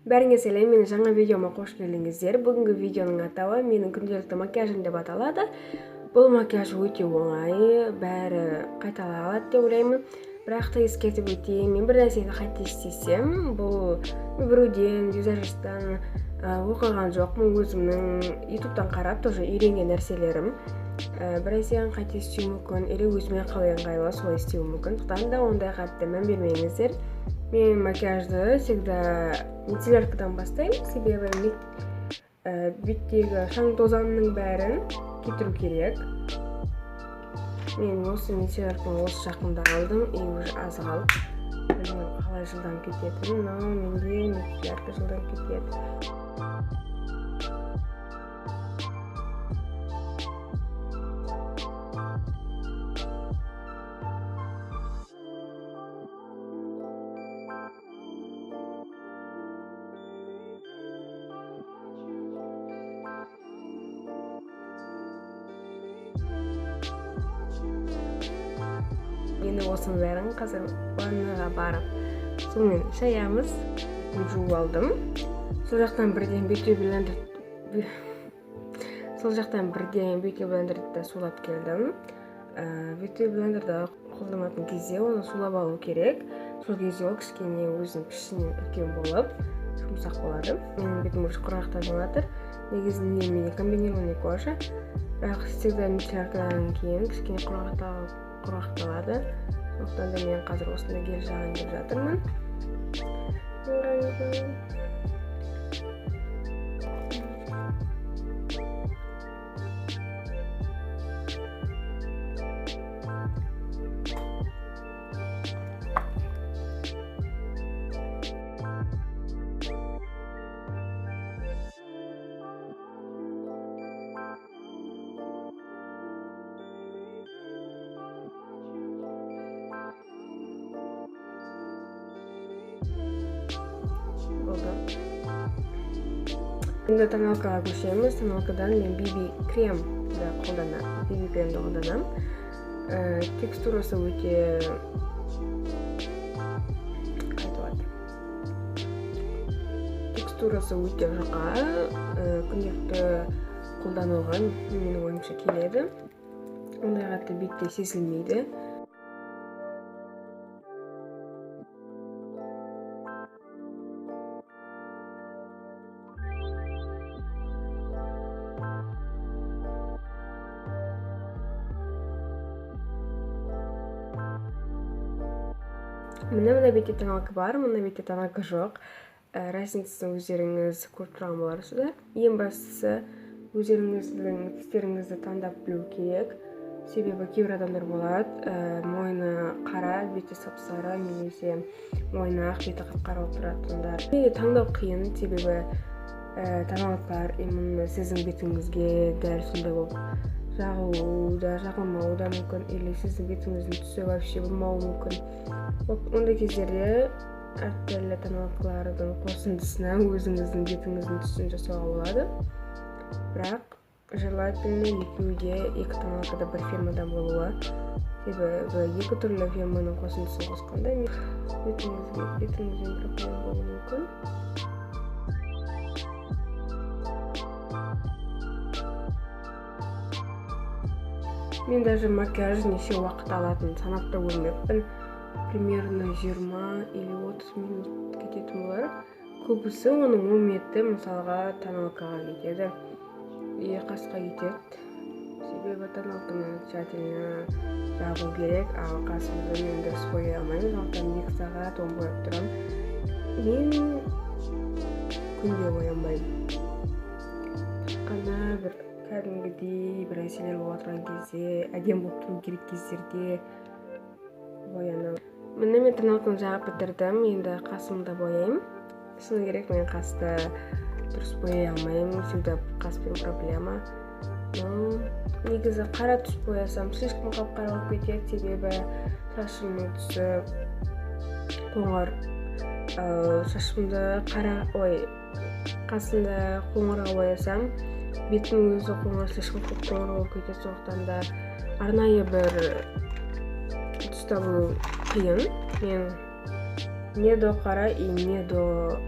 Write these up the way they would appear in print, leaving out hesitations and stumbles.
Бәріңе сәлем, менің жаңа видеома қош келдіңіздер. Бүгінгі видеоның атауы менің күнделікті макияжым деп аталады. Бұл макияж өте оңай, бәрі қайталай алады деп ойлаймын. Бірақ та ескертіп өтейін, мен бір нәрсені қателессем, бұл біреуден, визажисттан оқыған жоқпын, өзімнің ютубтан қарап тоже үйренген нәрселерім. Бір нәрсені қателесуім мүмкін, или өзіме қалай ыңғайлы солай істеуім мүмкін. Сондықтан да ондай қатты мән бермеңіздер. Мен макияжды всегда мицелляркадан бастаймын, себебі беттегі шаң тозаңның бәрін кетіру керек. Мен осы мицеллярканы осы жақында алдым, и уже аз қалды. Білмеймін қалай жылдам кететін, но менде мицеллярка жылдам кетеді. Енді осының бәрін қазір ваннаға барып сумен шаямыз. Жуып алдым. Сол жақтан бірден бьюти блендерді сулап келдім. Бьюти блендерді қолданатын кезде оны сулап алу керек. Сол кезде ол кішкене өзінің пішінен үлкен болып, жұмсақ болады. Менің бетім уже құрғақтанып жатыр. Негізінде менің комбинированный кожа. Бірақ всегда мицелляркадан кейін кішкене құрғақталады. Сондықтан да мен қазір осында гель жағайын деп жатырмын. Енді тоналкаға көшеміз. Тоналкадан мен BB кремді қолданамын. Текстурасы өте жұқа, күнделікті қолдануға менің ойымша келеді. Ондай қатты бетте сезілмейді. Мына бетте тоналка бар, мына бетте тоналка жоқ. Разницасын өздеріңіз көріп тұрған боларсыздар. Ең бастысы өздеріңіздің тістеріңізді таңдап білу керек. Себебі кейбір адамдар болады, мойны қара, беті сап-сары, немесе мойны ақ, беті қап-қара болып тұратындар. Таңдау қиын, себебі тоналкалар именно сіздің бетіңізге дәл сондай болып жағылуы да, жағылмауы да мүмкін, или сіздің бетіңіздің түсі вообще болмауы мүмкін. Ондай кездерде әртүрлі тоналкалардың қосындысына өзіңіздің бетіңіздің түсін жасауға болады. Бірақ желательно екі тоналкада бір фирмада болуы. Себебі екі түрлі фирманың қосындысын қосқанда бетіңізден проблема болуы мүмкін. Мен даже макияж неше уақыт алатынын санап та көрмеппін. Примерно 20 или 30 минут кететін болар. Көбісі оның 10 минуты мысалға тоналкаға кетеді. Қасқа кетеді. Себебі тоналканы тщательно жағу керек, ал қасымды мен дұрыс бояй алмаймын. Сондықтан 2 сағат бояп тұрамын. Мен күнде боянбаймын. Қана бір кәдімгідей бір нәрселер болып отырған кезде, әдем болып тұру керек кездерде боянамын. Міне мен тоналканы жағып бітірдім, енді қасымды бояймын. Шыны керек, мен қасты дұрыс бояй алмаймын, всегда қаспен проблема. Негізі қара түс боясам слишком қап-қара болып кетеді, себебі шашымның түсі қоңыр. Қасымды қоңырға боясам, беттің өзі қоңыр, слишком көп қоңыр болып кетеді. Сондықтан да арнайы бір түс табу қиын. Мен не до қара и не до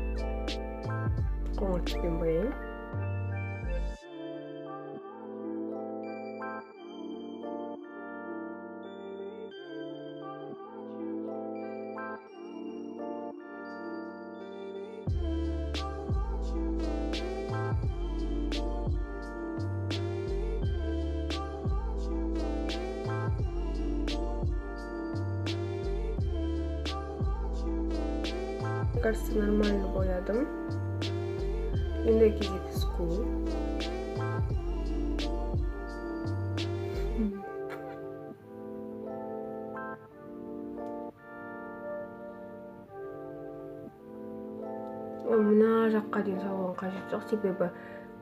Кажется, нормально боядым. Енді кезек school. Мына жаққа дейін салуға қажет жоқ, себебі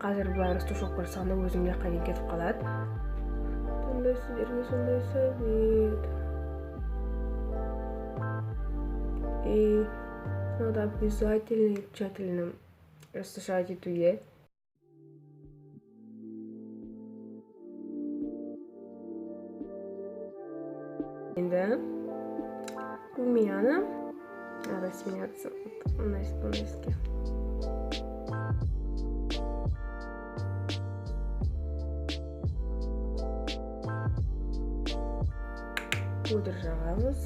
қазір бәрі стушок барсаңда өзім жаққа дейін кетіп қалады. Сондай сіздерге сондай совет. И надо обязательно и тщательно растушевать эту Енді румяна. Надо сменяться по-найски. Пудр жағамыз.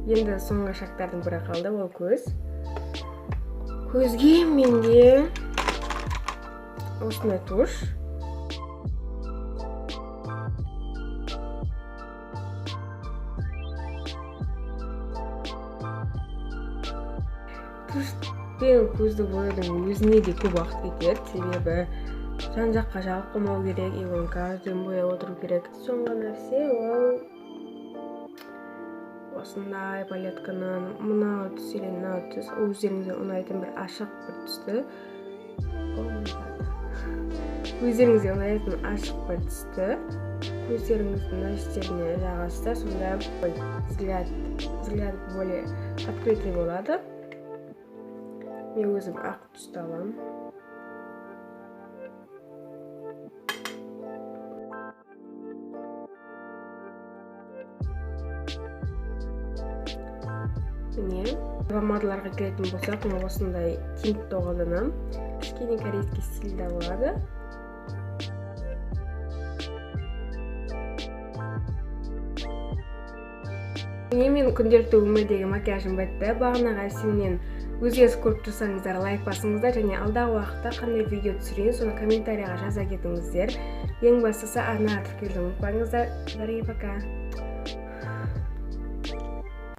Енді соңғы шақтардың бірі қалды, ол көз. Көзге менде осындай туш. Тушпен көзді бояудың өзіне де көп уақыт кетеді, себебі жан-жаққа жағып қоймау керек, оны каждый бояп отыру керек. Соңғы нәрсе ол осындай палетканың мына түс или мына түс өздеріңізге ұнайтын бір ашық бір түсті. Өздеріңізге ұнайтын ашық бір түсті көздеріңіздің мына жағасыздар, сонда взгляд более открытый болады. Мен өзім ақ түсті аламын. Міне, помадаларға келетін болсақ, мен осындай тинтті қолданамын. Кішкене корейский стильде болады. Мен күнделікті өмірдегі макияжым бітті. Бағанағы әсемнен өзгеріс көріп тұрсаңыздар, лайк басыңыздар, және алдағы уақытта қандай видео түсірейін, соны комментарияға жаза кетіңіздер. Ең бастысы арна атып келді, ұмытпаңыздар. Пока.